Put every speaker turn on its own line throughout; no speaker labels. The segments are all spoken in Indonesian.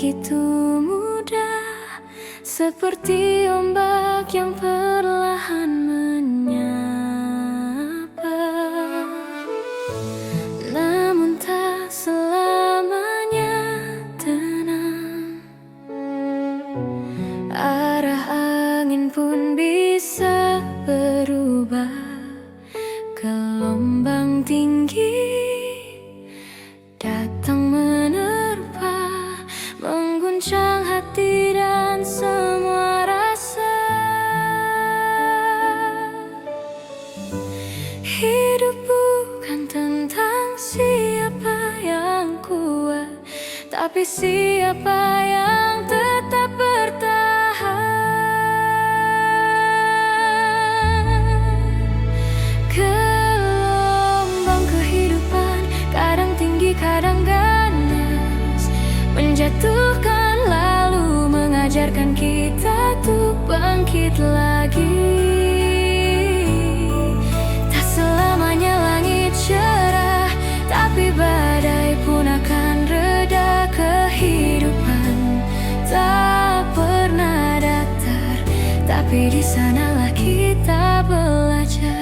begitu mudah, seperti ombak yang perlahan menyapa. Namun tak selamanya tenang, arah angin pun bisa berubah. Gelombang tinggi datang menerpa, mengguncang hati dan semua rasa. Hidup bukan tentang siapa yang kuat, tapi siapa yang tetap bertahan. Gelombang kehidupan kadang tinggi, kadang ganas, menjatuhkan lalu mengajarkan kita untuk bangkit lagi. Tak selamanya langit cerah, tapi badai pun akan reda. Kehidupan tak pernah datar, tapi di sanalah kita belajar.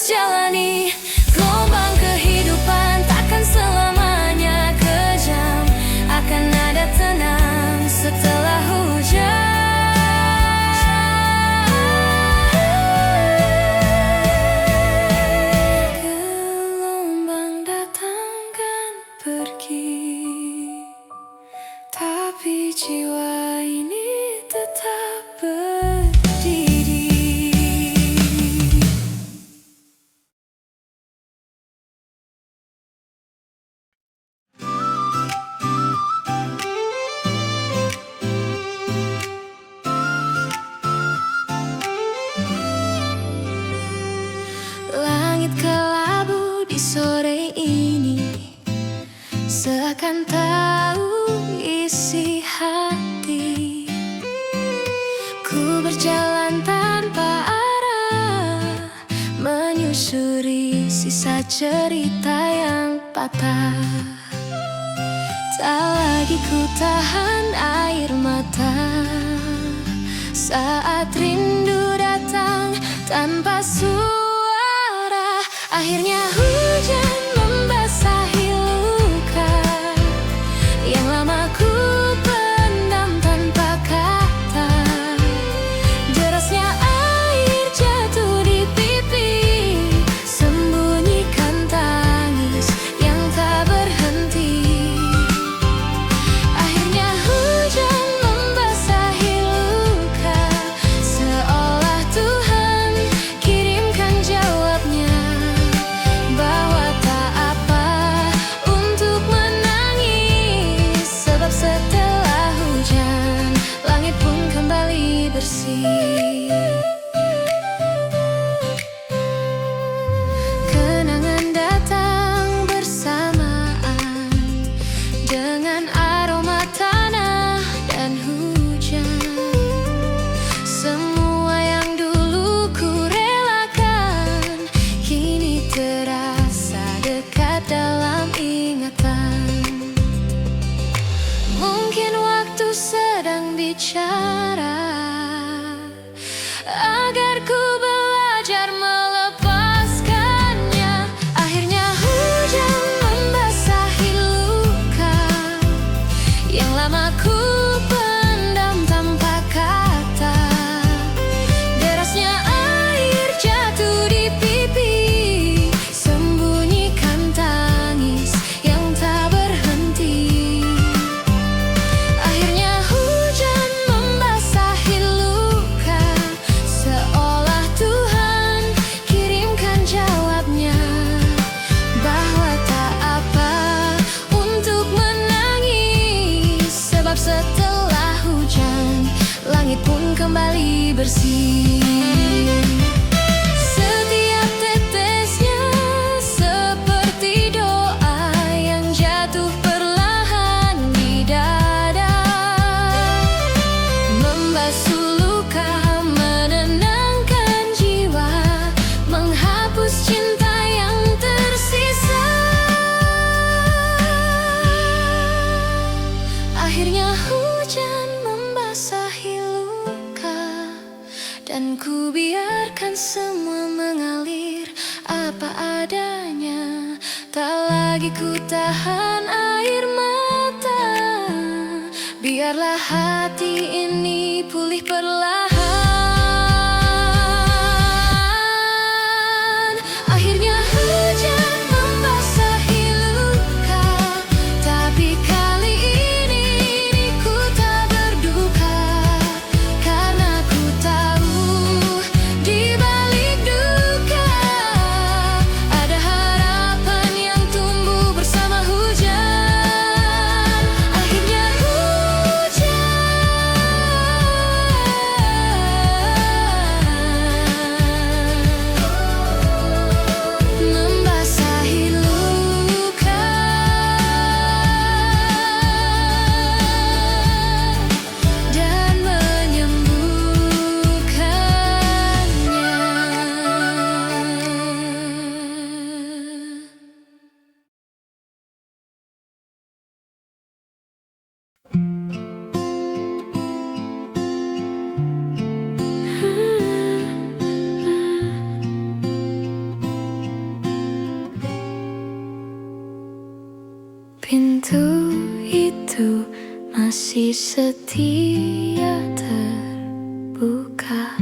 Jalani gelombang kehidupan, takkan selamanya kejam, akan ada tenang setelah hujan. Gelombang datang kan pergi, tapi jiwa ini tetap berdiri. Kelabu di sore ini seakan tahu isi hati. Ku berjalan tanpa arah, menyusuri sisa cerita yang patah. Tak lagi ku tahan air mata saat rindu datang tanpa suara. Akhirnya hujan membasahi luka yang lama ku pendam tanpa kata. Derasnya air jatuh di pipi, sembunyikan tangis yang tak berhenti. Akhirnya hujan membasahi luka, seolah Tuhan kirimkan jawabnya. bersih. Setiap tetesnya seperti doa yang jatuh perlahan di dada, membasuh luka, menenangkan jiwa, menghapus cinta yang tersisa. Akhirnya hujan membasahi luka, dan ku biarkan semua mengalir apa adanya. Tak lagi ku tahan air mata, biarlah hati ini pulih perlahan. Akhirnya hujan membasahi luka, tapi kali ini diriku tak berduka, karena ku tahu di balik duka ada harapan yang tumbuh bersama hujan. Akhirnya membasahi luka dan menyembuhkannya. Pintu itu masih setia terbuka,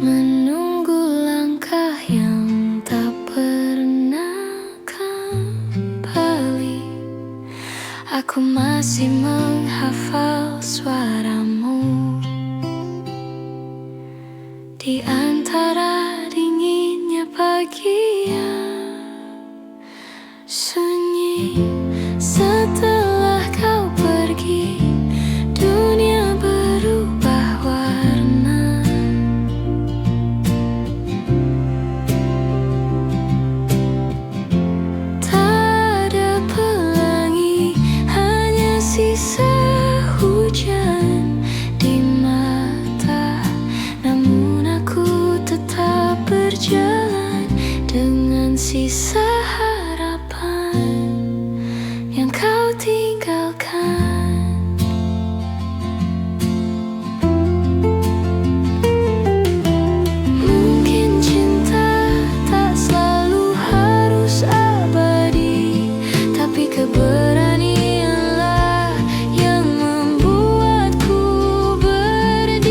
menunggu langkah yang tak pernah kembali. Aku masih menghafal suaramu di antara dinginnya pagi yang sunyi. Setelah kau pergi, dunia berubah warna. Tak ada pelangi, hanya sisa hujan di mata. Namun aku tetap berjalan dengan sisa harapan yang kau tinggalkan. Mungkin cinta tak selalu harus abadi, tapi keberanianlah yang membuatku berdiri.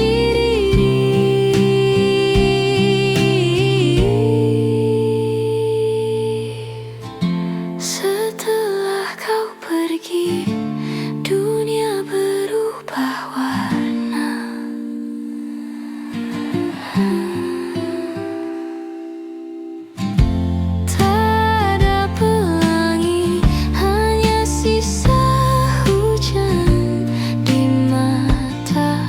Setelah kau pergi, dunia berubah warna. Tak ada pelangi, hanya sisa hujan di mata.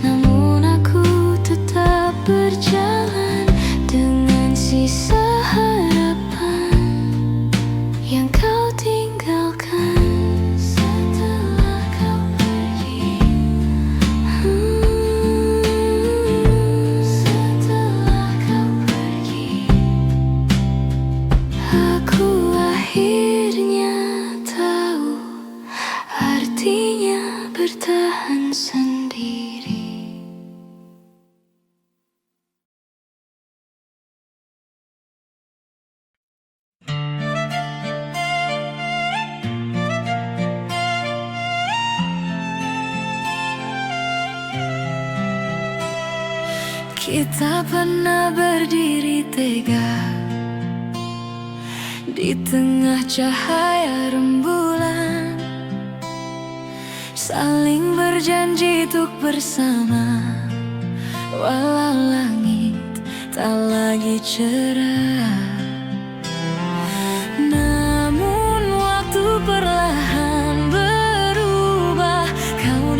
Namun aku tetap berjalan dengan sisa harapan yang kau tinggalkan. Setelah kau pergi, setelah kau pergi, aku akhirnya tahu artinya bertahan sendiri. Kita pernah berdiri tegak di tengah cahaya rembulan, saling berjanji untuk bersama, walau langit tak lagi cerah. Namun waktu perlahan berubah, kau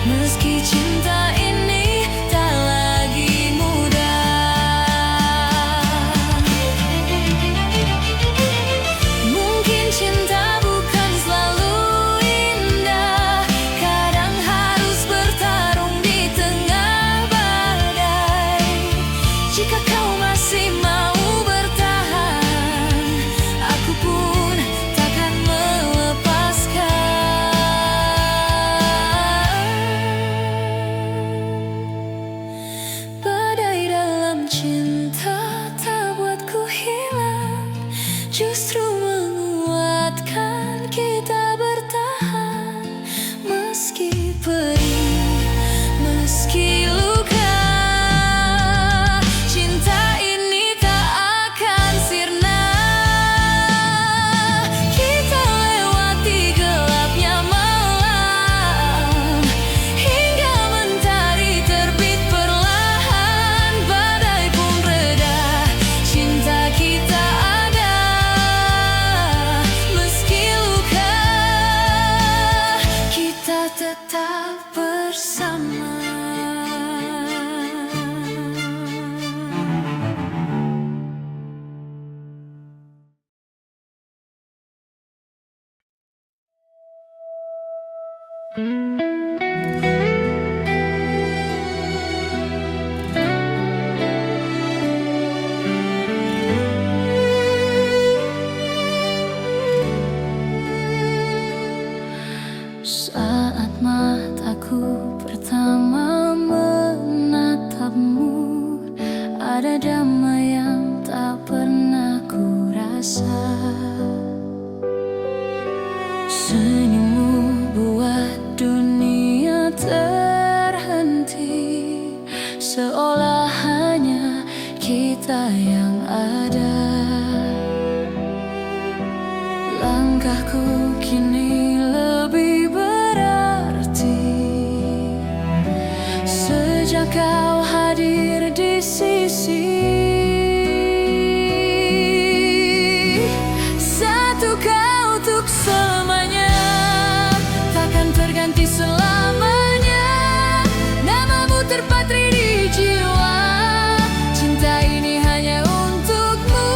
Meski cinta ini tak lagi mudah. Mungkin cinta bukan selalu indah, kadang harus bertarung di tengah badai. Jika kau masih mau bertahan, aku pun takkan melepaskan. Badai dalam cinta tak buatku hilang, justru menguatkan kita bertahan. Meski perih, meski luka, cinta ini tak akan sirna. Kita lewati gelapnya malam, hingga mentari terbit perlahan. Badai pun reda, cinta kita ada. Meski luka, kita tetap bersama. Saat mataku pertama menatapmu, ada damai yang tak pernah ku rasa. Senyummu buat dunia terhenti, seolah hanya kita yang ada. Langkahku kini lebih berarti sejak kau hadir di sisi. Satu kau untuk selamanya, takkan terganti selamanya. Namamu terpatri di jiwa, cinta ini hanya untukmu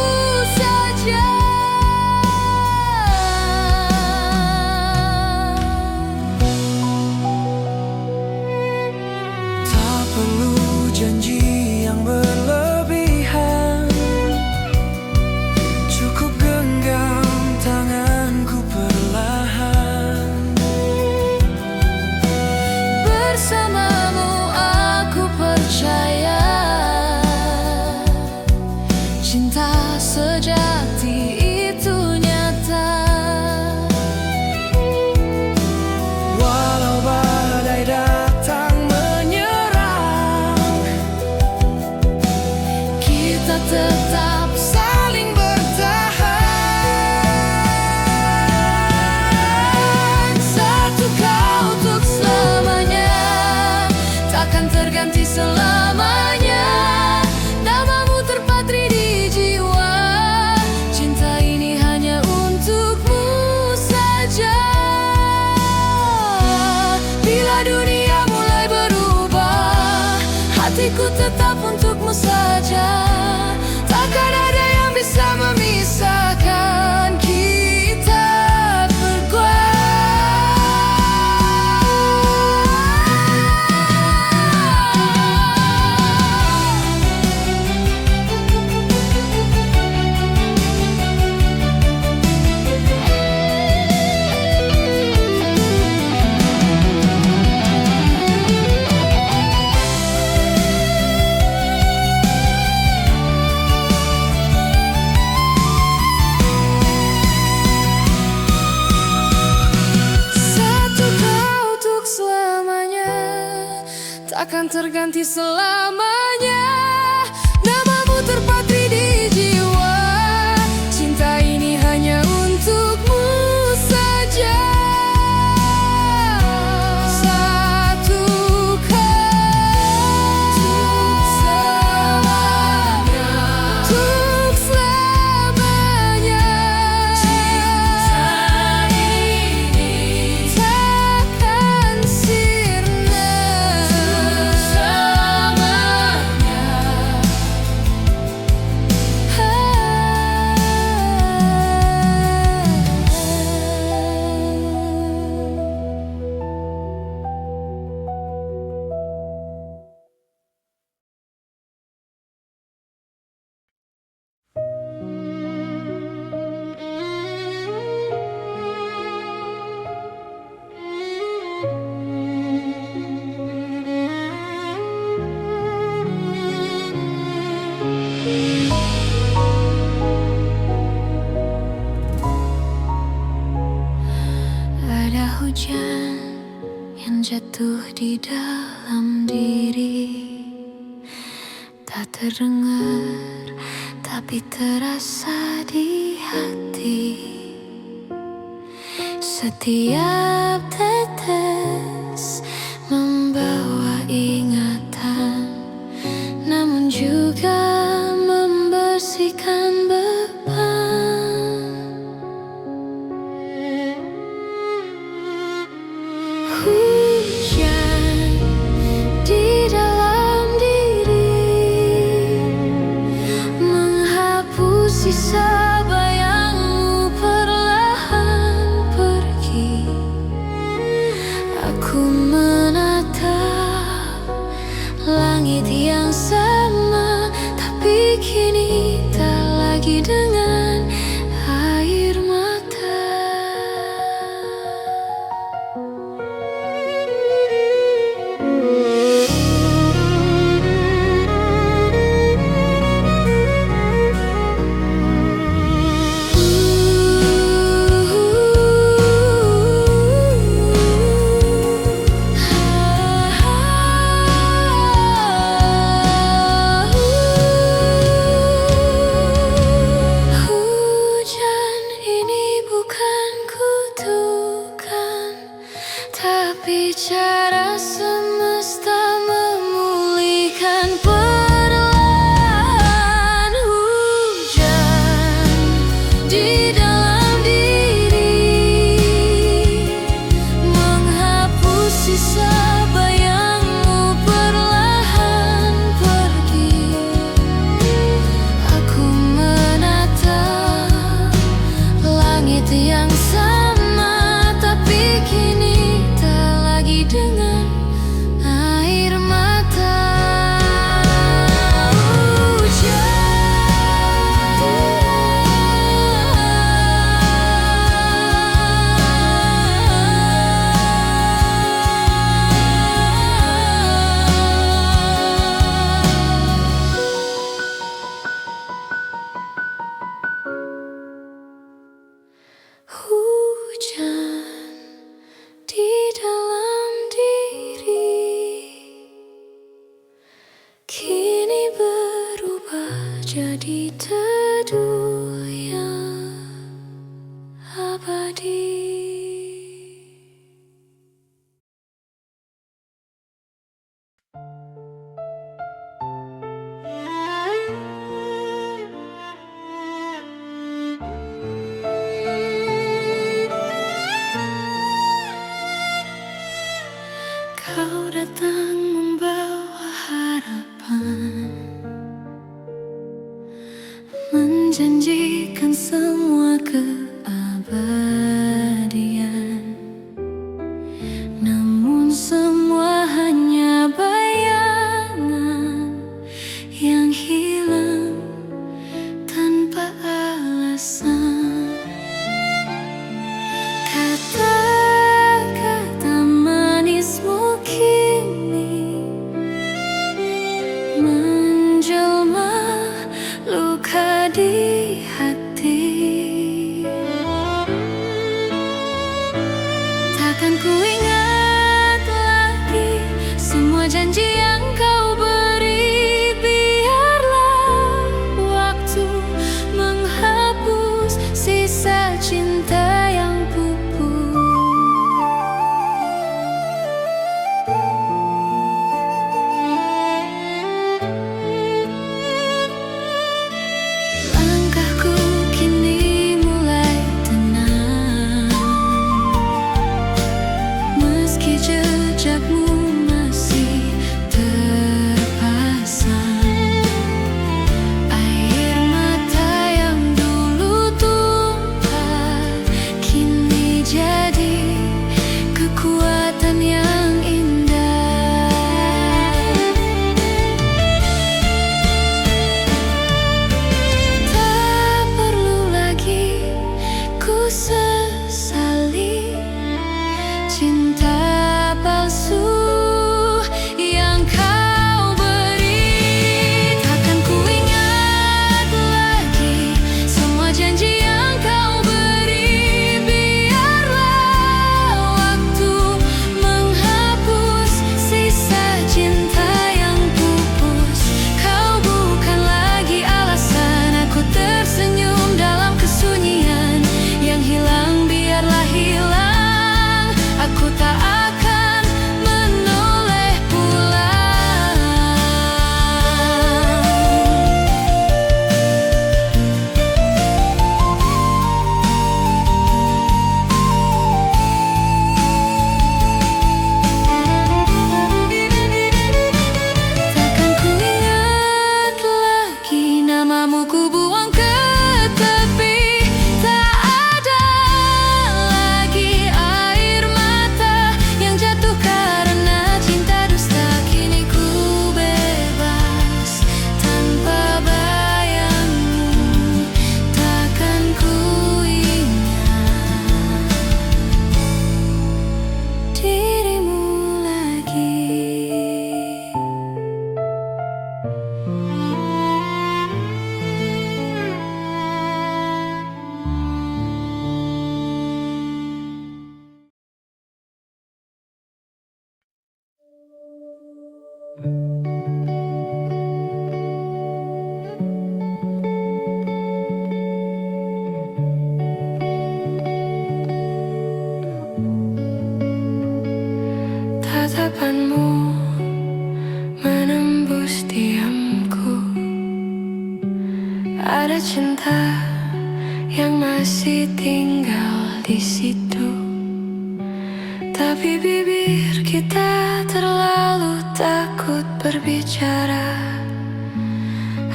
saja. Tak perlu janji yang berlebihan, cukup genggam tanganku perlahan. Bersamamu aku percaya, cinta sejati itu nyata. Walau badai datang menyerang, kita tetap saling bertahan. Satu kau untuk selamanya, takkan terganti selamanya. Namamu terpatri di jiwa, cinta ini hanya untukmu saja. Bila dunia mulai berubah, hatiku tetap untukmu saja. Takkan ada yang bisa memisahkan kita berdua. Takkan terganti selamanya. Namamu terpatri di jiwa, cinta ini hanya untukmu saja. Cinta ini takkan sirna. jatuh di dalam diri. Tak terdengar, tapi terasa di hati. Setiap tetes membawa ingatan, namun juga membersihkan beban. Hujan di dalam diri menghapus sisa bayangmu perlahan pergi. Aku menatap langit yang sama, tapi kini tak lagi dengan air mata. Tapi cara semesta memulihkan perlahan. Hujan di dalam diri menghapus sisa bayangmu perlahan pergi. Aku menatap langit yang sama, tapi kini dengan air mata. Hujan di dalam kini berubah jadi teduh yang abadi. Kau datang membawa harapan, menjanjikan semua keabadian. Namun semua hanya bayangan yang hilang tanpa alasan. Kata-kata manismu kini menjelma luka di hati. Takkan ku ingat lagi semua janji yang kau beri. Biarlah waktu menghapus sisa cinta yang pupus. Langkahku kini mulai tenang, meski jejakmu masih terasa. ada cinta yang masih tinggal di situ. Tapi bibir kita terlalu takut berbicara.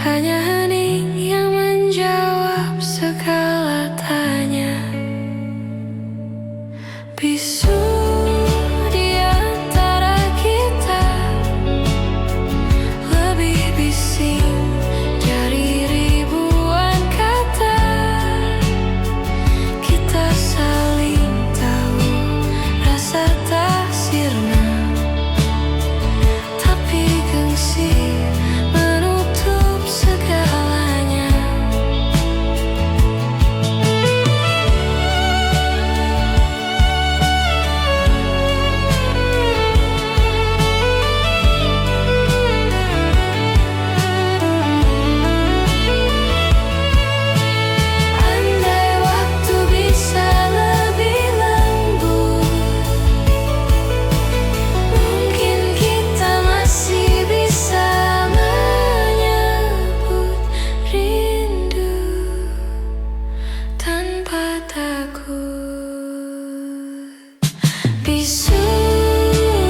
Hanya hening yang menjawab segala tanya. Bisu di antara kita, lebih bising dari ribuan kata. Kita saling tahu rasa tak sirna, tapi gengsi menutup segalanya. Andai waktu bisa lebih lembut, mungkin kita masih bisa menyebut rindu tanpa takut. Bisu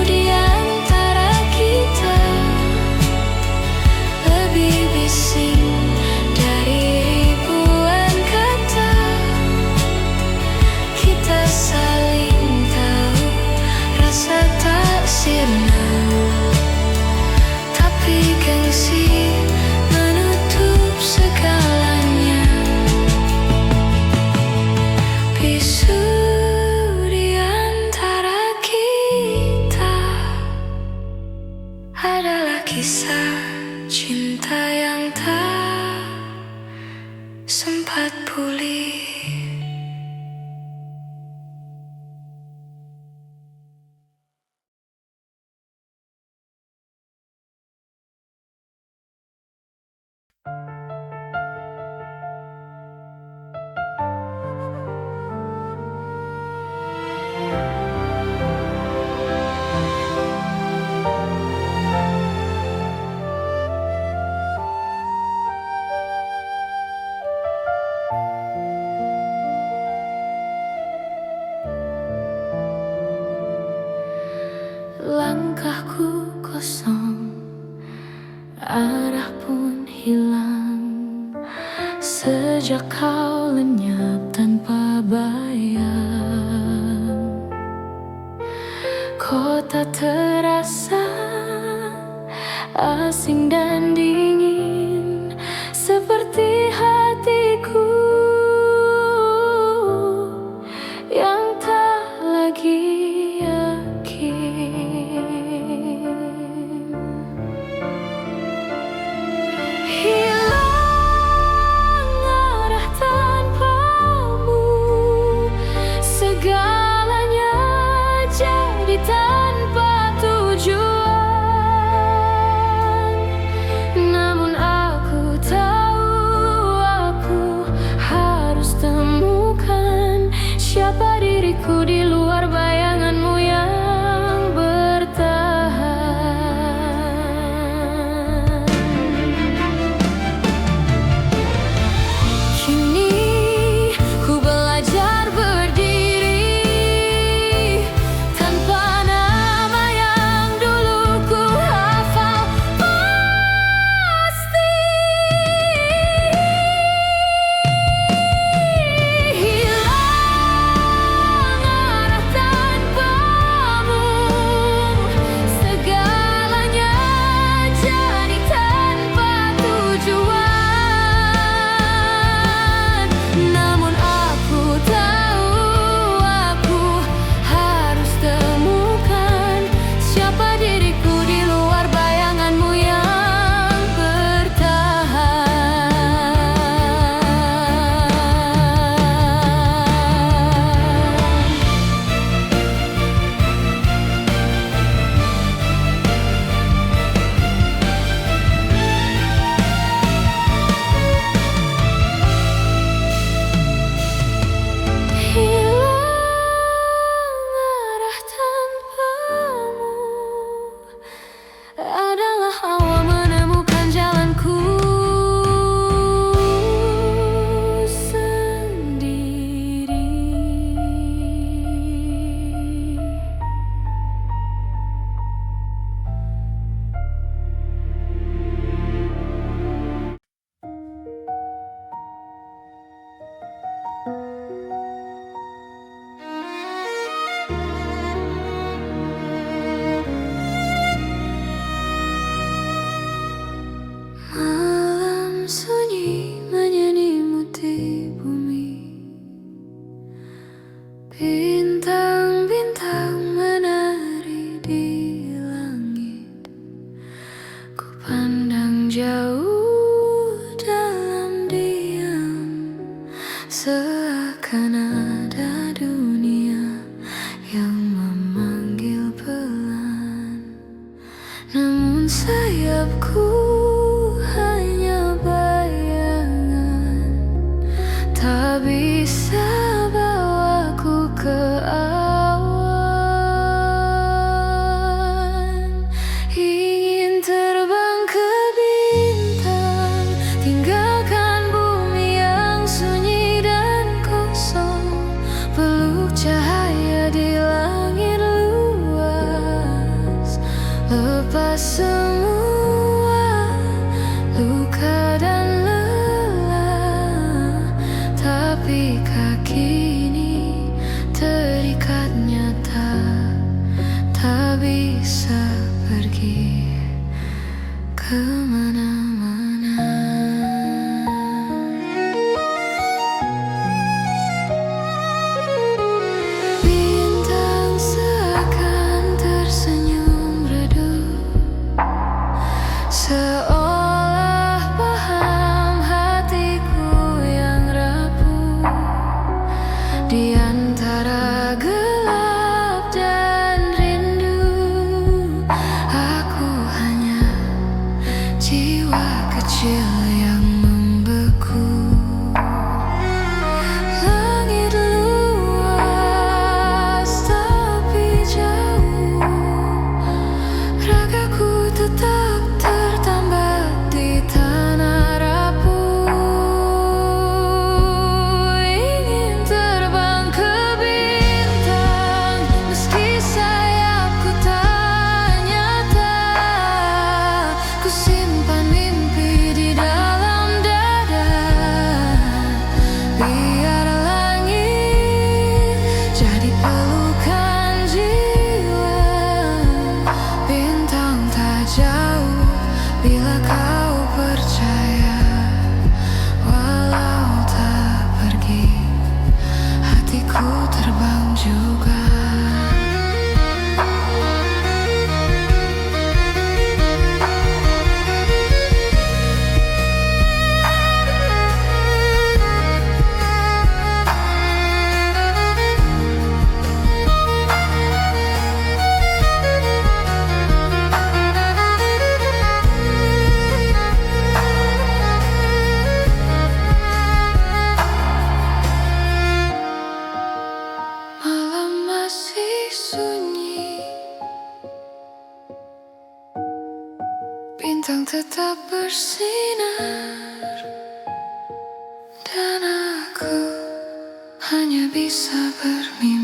di antara kita, lebih bising dari ribuan kata. Kita saling tahu rasa tak sirna, tapi gengsi menutup segalanya. Bisu di antara kita adalah kisah cinta yang tak sempat pulih. Langkahku kosong, arah pun hilang sejak kau lenyap tanpa bayang. Kota terasa asing dan dingin, seperti hatiku yang tak lagi hilang arah tanpamu, segalanya jadi tanpa tujuan. pandang jauh dalam diam, seakan ada dunia yang memanggil pelan. Namun sayapku hanya bayangan, tak bisa bawaku ke awan. Ingin terbang ke bintang, tinggalkan bumi yang sunyi dan kosong, peluk cahaya di langit luas, lepas semua luka dan lelah. Tapi kaki ini terikat nyata, tak bisa pergi kemana-mana. Bintang seakan tersenyum redup, seolah paham hatiku yang rapuh. Di antara gelap dan rindu, aku hanya jiwa kecil yang membeku. Langit luas tapi jauh, ragaku tetap tertambat di tanah rapuh. Ingin terbang ke bintang, meski sayapku tak nyata. Ku simpan mimpi di dalam dada, biar langit jadi pelukan jiwa. Bintang tak jauh bila kau percaya, walau tak pergi, hatiku terbang juga. Malam masih sunyi, bintang tetap bersinar, dan aku hanya bisa bermimpi.